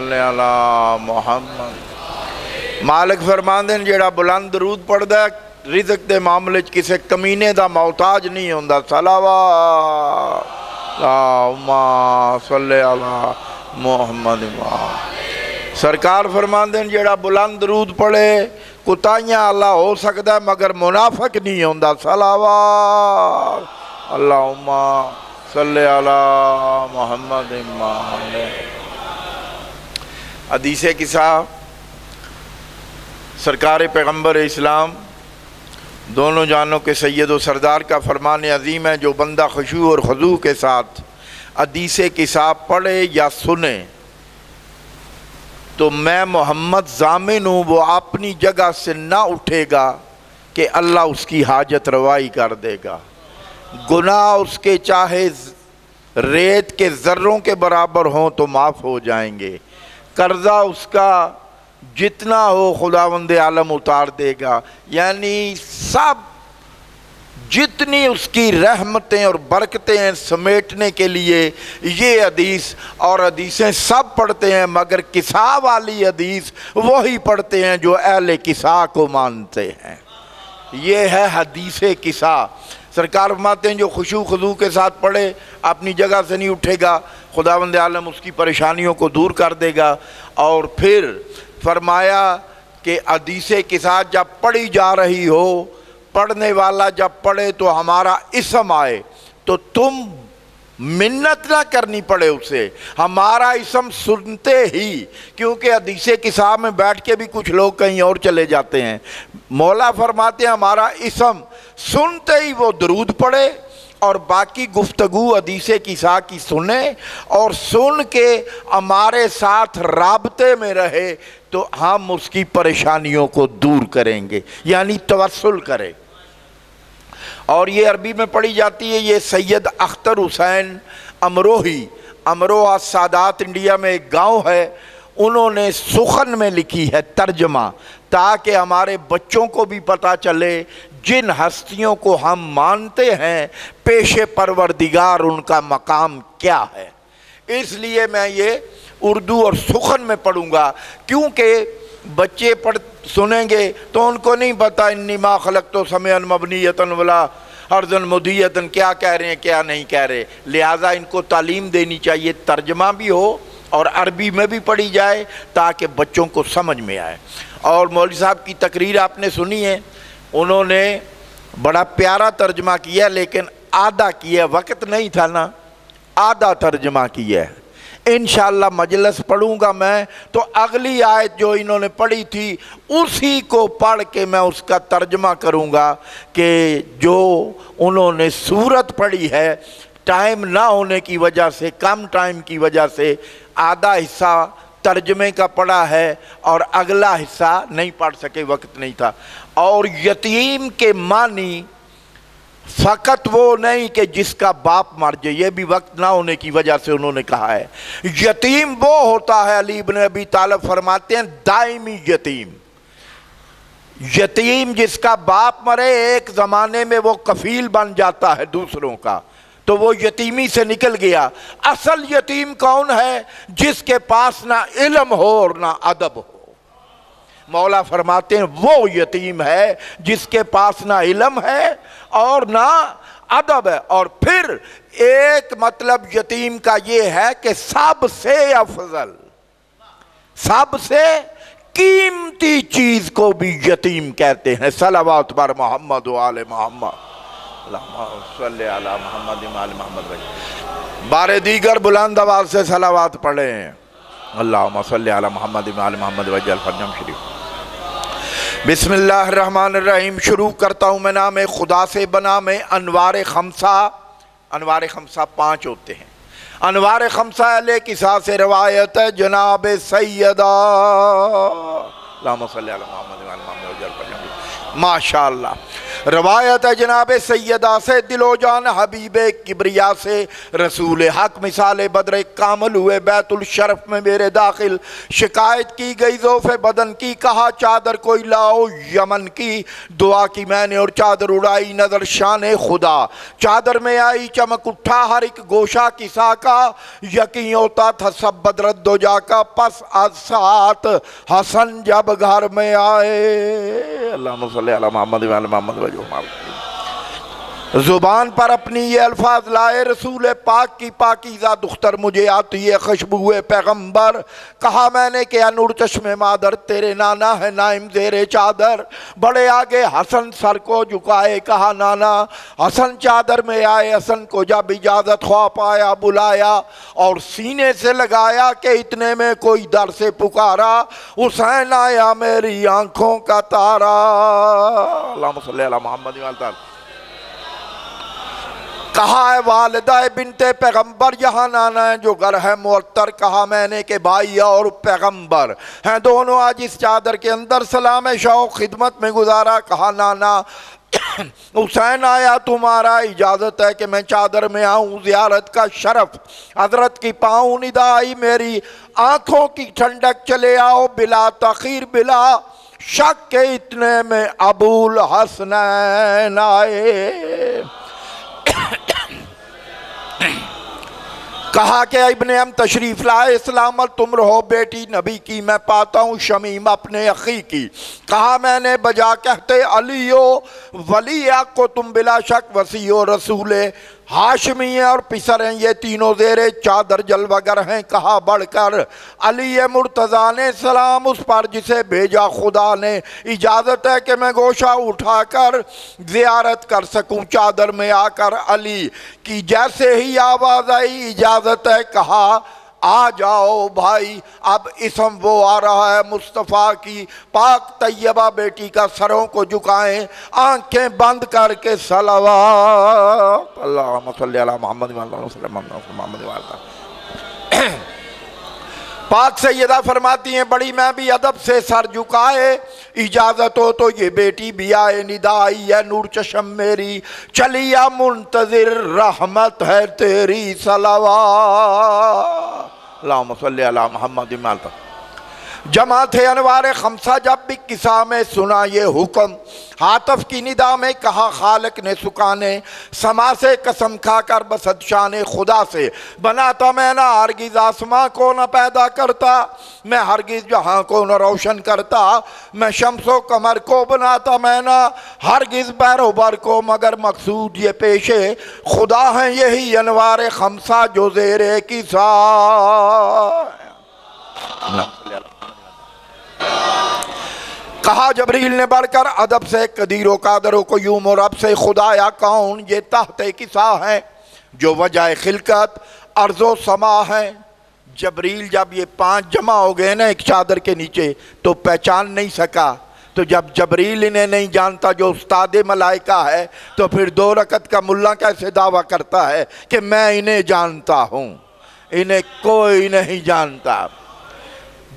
صلی علی محمد. مالک فرماندے نے جیڑا بلند درود پڑھدا ہے رزق دے معاملے چ کسے کمینے دا محتاج نہیں ہوندا. صلوات اللہم صلی علی محمد. سرکار فرماندے نے جیڑا بلند درود پڑھے کوتاہیاں اللہ ہو سکتا ہے مگر منافق نہیں ہوندا. صلوات اللہم صلی علی محمد. حدیث قصہ سرکار پیغمبر اسلام دونوں جانوں کے سید و سردار کا فرمان عظیم ہے، جو بندہ خشوع اور خضوع کے ساتھ حدیث قصہ پڑھے یا سنے تو میں محمد ضامن ہوں وہ اپنی جگہ سے نہ اٹھے گا کہ اللہ اس کی حاجت روائی کر دے گا. گناہ اس کے چاہے ریت کے ذروں کے برابر ہوں تو معاف ہو جائیں گے. قرضہ اس کا جتنا ہو خداوند عالم اتار دے گا. یعنی سب جتنی اس کی رحمتیں اور برکتیں ہیں سمیٹنے کے لیے یہ حدیث اور حدیثیں سب پڑھتے ہیں، مگر قصہ والی حدیث وہی پڑھتے ہیں جو اہل قصہ کو مانتے ہیں. یہ ہے حدیث قصہ. سرکار فرماتے ہیں جو خشوع خضوع کے ساتھ پڑھے اپنی جگہ سے نہیں اٹھے گا، خداوند عالم اس کی پریشانیوں کو دور کر دے گا. اور پھر فرمایا کہ حدیث قصہ جب پڑھی جا رہی ہو، پڑھنے والا جب پڑھے تو ہمارا اسم آئے تو تم منت نہ کرنی پڑے اسے، ہمارا اسم سنتے ہی، کیونکہ حدیث قصہ میں بیٹھ کے بھی کچھ لوگ کہیں اور چلے جاتے ہیں. مولا فرماتے ہیں ہمارا اسم سنتے ہی وہ درود پڑھے اور باقی گفتگو حدیث قصہ کی سنے اور سن کے ہمارے ساتھ رابطے میں رہے تو ہم اس کی پریشانیوں کو دور کریں گے، یعنی توسل کرے. اور یہ عربی میں پڑھی جاتی ہے. یہ سید اختر حسین امروہی، امروہہ سادات انڈیا میں ایک گاؤں ہے، انہوں نے سخن میں لکھی ہے ترجمہ، تاکہ ہمارے بچوں کو بھی پتہ چلے جن ہستیوں کو ہم مانتے ہیں پیش پروردگار ان کا مقام کیا ہے. اس لیے میں یہ اردو اور سخن میں پڑھوں گا، کیونکہ بچے سنیں گے تو ان کو نہیں پتہ انی ما خلقت سمعا مبنیۃ ولا ارضا مدیۃ کیا کہہ رہے ہیں کیا نہیں کہہ رہے. لہٰذا ان کو تعلیم دینی چاہیے، ترجمہ بھی ہو اور عربی میں بھی پڑھی جائے تاکہ بچوں کو سمجھ میں آئے. اور مولوی صاحب کی تقریر آپ نے سنی ہے، انہوں نے بڑا پیارا ترجمہ کیا لیکن آدھا کیا، وقت نہیں تھا نا، آدھا ترجمہ کیا ہے. انشاءاللہ مجلس پڑھوں گا میں تو اگلی آیت جو انہوں نے پڑھی تھی اسی کو پڑھ کے میں اس کا ترجمہ کروں گا کہ جو انہوں نے سورت پڑھی ہے ٹائم نہ ہونے کی وجہ سے، کم ٹائم کی وجہ سے آدھا حصہ ترجمے کا پڑھا ہے اور اگلا حصہ نہیں پڑھ سکے، وقت نہیں تھا. اور یتیم کے معنی فقط وہ نہیں کہ جس کا باپ مر جائے، یہ بھی وقت نہ ہونے کی وجہ سے انہوں نے کہا ہے. یتیم وہ ہوتا ہے، علی بن ابی طالب فرماتے ہیں دائمی یتیم. یتیم جس کا باپ مرے ایک زمانے میں وہ کفیل بن جاتا ہے دوسروں کا، تو وہ یتیمی سے نکل گیا. اصل یتیم کون ہے؟ جس کے پاس نہ علم ہو اور نہ ادب ہو. مولا فرماتے ہیں وہ یتیم ہے جس کے پاس نہ علم ہے اور نہ ادب ہے. اور پھر ایک مطلب یتیم کا یہ ہے کہ سب سے افضل، سب سے قیمتی چیز کو بھی یتیم کہتے ہیں. صلوات بر محمد و آل محمد، اللہم صلی علی محمد و آل محمد. بار دیگر بلند آواز سے صلوات پڑھیں. اللہم صلی علی محمد و آل محمد وجل فرجم شریف. بسم اللہ الرحمن الرحیم. شروع کرتا ہوں میں نام خدا سے بنا میں. انوار خمسہ، انوار خمسہ 5 ہوتے ہیں. انوار خمسہ اہل قصہ سے روایت ہے جناب سیدہ، اللہم صلی علی محمد و آل محمد وجل فرجم. ماشاءاللہ روایت ہے جناب سیدہ سے دل و جان حبیب کبریا سے رسول حق مثال بدر کامل ہوئے بیت الشرف میں میرے داخل، شکایت کی گئی ضعف بدن کی، کہا چادر کوئی لاؤ یمن کی، دعا کی میں نے اور چادر اڑائی نظر شان خدا، چادر میں آئی چمک اٹھا ہر ایک گوشہ کسا کا، یقین ہوتا تھا سب بدرد دو جا کا، پس از سات حسن جب گھر میں آئے، اللہم صلی علی محمد و علی محمد و زبان پر اپنی یہ الفاظ لائے رسول پاک کی پاکیزہ دختر مجھے آتی ہے خوشبو پیغمبر، کہا میں نے کہ نور چشم مادر تیرے نانا ہے نائم زیر چادر، بڑے آگے حسن سر کو جھکائے کہا نانا، حسن چادر میں آئے حسن کو جب اجازت خواہ پایا بلایا اور سینے سے لگایا کہ اتنے میں کوئی در سے پکارا، حسین آیا میری آنکھوں کا تارا، اللہم صلی علی محمد و علی کہا ہے والدہ بنت پیغمبر یہاں نانا ہے جو گھر ہے معطر، کہا میں نے کہ بھائی اور پیغمبر ہیں دونوں آج اس چادر کے اندر، سلام شوق خدمت میں گزارا، کہا نانا حسین آیا تمہارا اجازت ہے کہ میں چادر میں آؤں، زیارت کا شرف حضرت کی پاؤں، ندا آئی میری آنکھوں کی ٹھنڈک چلے آؤ بلا تاخیر بلا شک کے اتنے میں ابو الحسنین آئے، کہا کہ ابن ام تشریف لائے سلامت تم رہو بیٹی نبی کی، میں پاتا ہوں شمیم اپنے اخی کی، کہا میں نے بجا کہتے علیو ولی حق کو تم بلا شک وسیع و رسول ہاشمی ہیں اور پسر ہیں یہ تینوں زیر چادر جلوہ گر ہیں، کہا بڑھ کر علی مرتضیٰ نے سلام اس پر جسے بھیجا خدا نے، اجازت ہے کہ میں گوشہ اٹھا کر زیارت کر سکوں چادر میں آ کر، علی کی جیسے ہی آواز آئی اجازت ہے کہا آ جاؤ بھائی، اب اسم وہ آ رہا ہے مصطفیٰ کی، پاک طیبہ بیٹی کا سروں کو جھکائیں آنکھیں بند کر کے صلوات اللہم صلی علی محمد و علی محمد و پاک سیدہ فرماتی ہیں بڑی میں بھی ادب سے سر جھکائے، اجازت ہو تو یہ بیٹی بھی آئے، ندا آئی ہے نور چشم میری چلیا منتظر رحمت ہے تیری صلوات اللہم صلی علی محمد و علی جمع تھے انوار خمسہ جب بھی قصہ میں سنا یہ حکم، عاطف کی ندا میں کہا خالق نے سکانے، سما سے قسم کھا کر بسد شان خدا سے، بناتا میں نہ ہرگز آسماں کو نہ پیدا کرتا، میں ہرگز جہاں کو نہ روشن کرتا، میں شمس و قمر کو بناتا میں نہ ہرگز بحر و بر کو، مگر مقصود یہ پیشے خدا ہیں یہی انوار خمسہ جو زیر قصہ کہا جبریل نے بڑھ کر ادب سے قدیر و قادر و قیوم و رب سے، خدایا کون یہ تحت قصہ ہے جو وجہ خلقت ارض و سما ہے، جبریل جب یہ 5 جمع ہو گئے نا ایک چادر کے نیچے تو پہچان نہیں سکا، تو جب جبریل انہیں نہیں جانتا جو استاد ملائکہ ہے تو پھر 2 رکعت کا ملا کیسے دعویٰ کرتا ہے کہ میں انہیں جانتا ہوں، انہیں کوئی نہیں جانتا۔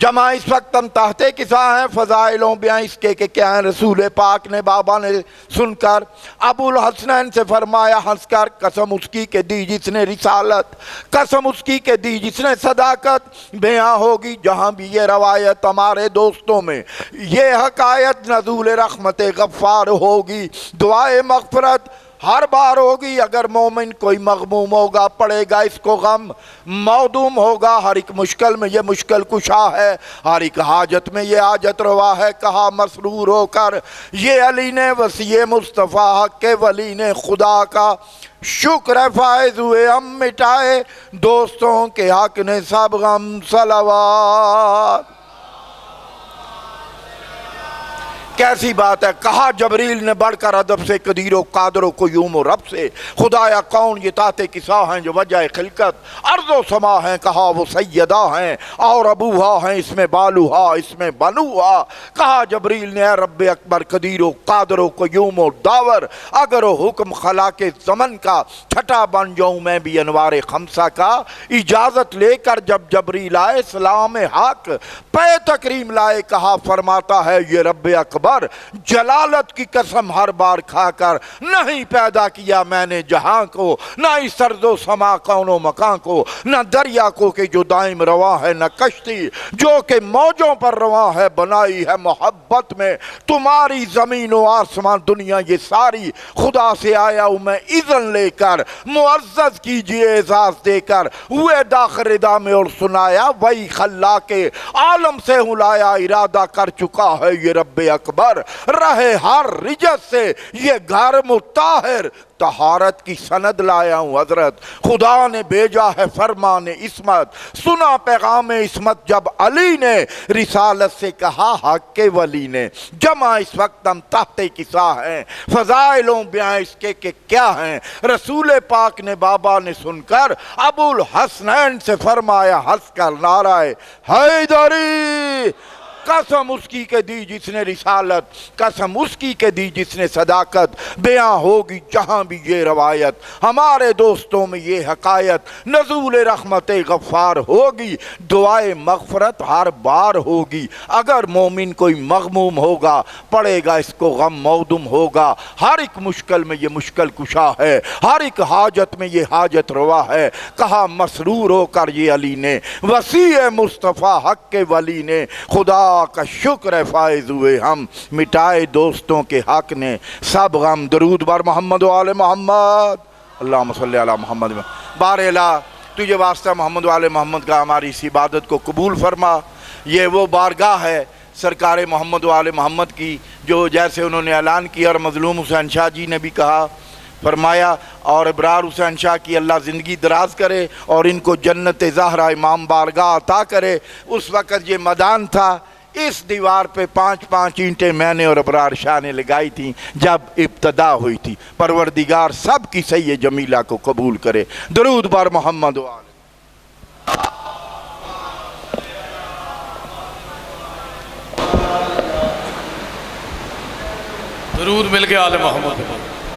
جمع اس وقت ہم تحت قصہ ہیں، فضائلوں بیاں اس کے کہ کیا ہیں، رسول پاک نے بابا نے سن کر ابو الحسنین سے فرمایا ہنس کر قسم اس کی کہ دی جس نے رسالت، قسم اس کی کہ دی جس نے صداقت، بیاں ہوگی جہاں بھی یہ روایت ہمارے دوستوں میں، یہ حکایت نزول رحمت غفار ہوگی، دعائے مغفرت ہر بار ہوگی، اگر مومن کوئی مغموم ہوگا پڑے گا اس کو غم، معدوم ہوگا ہر ایک مشکل میں یہ مشکل کشا ہے، ہر ایک حاجت میں یہ حاجت روا ہے، کہا مسرور ہو کر یہ علی نے وسیع مصطفیٰ حق کے ولی نے خدا کا شکر فائز ہوئے ہم مٹائے، دوستوں کے حق نے سب غم صلوات۔ کیسی بات ہے، کہا جبریل نے بڑھ کر ادب سے قدیر و قادر و قیوم و رب سے، خدایا کون یہ تحت قصہ ہیں جو وجہ خلقت ارض و سما ہیں، کہا وہ سیدہ ہیں اور ابوہا ہیں اس میں بالوہا اس میں بنوہا، کہا جبریل نے اے رب اکبر قدیر و قادر و قیوم و داور، اگر و حکم خلا کے زمن کا چھٹا بن جاؤں میں بھی انوار خمسہ کا، اجازت لے کر جب جبریل آئے سلام حق پہ تکریم لائے، کہا فرماتا ہے یہ رب اکبر اکبر، جلالت کی قسم ہر بار کھا کر نہیں پیدا کیا میں نے جہاں کو، نہ اس سرد و سما کون و مکان کو، نہ دریا کو کہ جو دائم رواں ہے، نہ کشتی جو کہ موجوں پر رواں ہے، بنائی ہے محبت میں تمہاری زمین و آسمان دنیا یہ ساری، خدا سے آیا ہوں میں اذن لے کر، معزز کیجئے اعزاز دے کر، ہوئے داخل ردا میں اور سنایا وہی خلاق عالم سے ہوں لایا، ارادہ کر چکا ہے یہ رب اکبر، رہے ہر رجت سے یہ گھر مطہر، طہارت کی سند لایا ہوں حضرت، خدا نے بھیجا ہے فرمان عصمت، سنا پیغام عصمت جب علی نے رسالت سے کہا حق کے ولی نے، جمع اس وقت ہم تحت کسا ہیں، فضائلوں بیاں اس کے کہ کیا ہیں، رسول پاک نے بابا نے سن کر ابو الحسنین سے فرمایا ہنس کر نعرہ حیدری، قسم اس کی کہ دی جس نے رسالت، قسم اس کی کہ دی جس نے صداقت، بیاں ہوگی جہاں بھی یہ روایت، ہمارے دوستوں میں یہ حقایت، نزول رحمت غفار ہوگی، دعائے مغفرت ہر بار ہوگی، اگر مومن کوئی مغموم ہوگا پڑے گا اس کو غم معدوم ہوگا، ہر ایک مشکل میں یہ مشکل کشا ہے، ہر ایک حاجت میں یہ حاجت روا ہے، کہا مسرور ہو کر یہ علی نے، وسیع مصطفیٰ حق کے ولی نے، خدا کا شکر ہے فائز ہوئے ہم، مٹائے دوستوں کے حق نے سب غم، درود بر محمد و آل محمد، اللہم صلی علی محمد۔ بار الہ تجھے واسطہ محمد و آل محمد کا ہماری اس عبادت کو قبول فرما، یہ وہ بارگاہ ہے سرکار محمد و آل محمد کی جو جیسے انہوں نے اعلان کیا، اور مظلوم حسین شاہ جی نے بھی کہا، فرمایا اور ابرار حسین شاہ کی اللہ زندگی دراز کرے اور ان کو جنت زہرہ امام بارگاہ عطا کرے۔ اس وقت یہ میدان تھا، اس دیوار پہ 5 اینٹیں میں نے اور ابرار شاہ نے لگائی تھیں جب ابتدا ہوئی تھی، پروردگار سب کی سید جمیلہ کو قبول کرے، درود بر محمد و آل۔ درود مل کے آل محمد۔